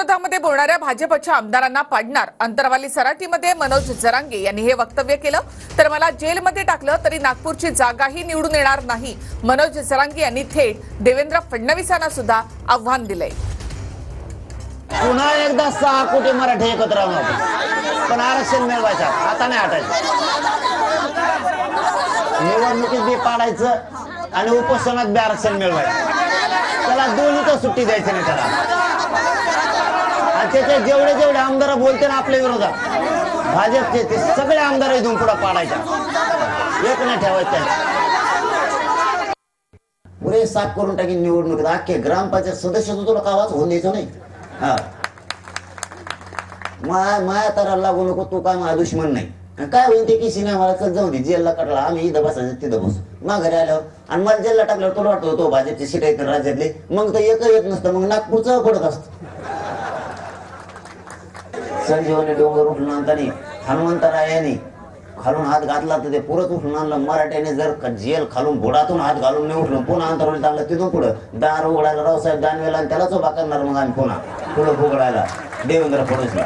विरोधामध्ये बोलणाऱ्या भाजपच्या आमदारांना पाडणार. अंतरवाली सराटीमध्ये मनोज जरांगे यांनी हे वक्तव्य केलं. तर मला जेलमध्ये टाकलं तरी नागपूरची जागाही निवडून येणार नाही. मनोज जरांगे यांनी थेट देवेंद्र फडणवीसांना सुद्धा आव्हान दिलंय. पुन्हा एकदा 6 कोटी मराठी एकत्र राहणार, पण आरक्षण मिळवायचं आता नाही हटायचं. निवडणुकीत बी पाडायचं आणि उपोषणात बी आरक्षण मिळवायचं. त्याला दोन्हीच सुट्टी द्यायची नाही त्याला. आणि त्याचे जेवढे आमदार बोलते ना आपल्या विरोधात भाजपचे, ते सगळे आमदार इथून पुढे पाडायच्या, एक नाही ठेवायचं. पुरे साफ करून टाकी निवडणुकीत. अख्खे ग्रामपंचायत सदस्य तुला कावाच होऊन द्यायचं नाही. हा माया तर लागू नको, तू काय माझा दुश्मन नाही. काय होईल ते की सिनेमाला चल जाऊ दे, जेलला काढला आम्ही इथं बसायचं तिथं बसू. मग घरी आल्यावर आणि मला जेलला टाकल्यावर तुला वाटतो तो भाजपची सीट आहेत राज्यातले, मग तर एक येत नसतं, मग नागपूरचं पडत असत. संजीवनी डोंगर उठून आणताना हनुमंतरायाने खालून हात घातला तर ते पुरत उठून आणलं. मराठ्याने जर जेल खालून घोडातून हात घालून नाही उठलं, पुन्हा अंतरवली टाकलं, तिथून पुढं दार उघडायला रावसाहेब दानवेला आणि त्यालाच उभा करणार. मग आम्ही पुन्हा पुढं उघडायला देवेंद्र फडणवीसला.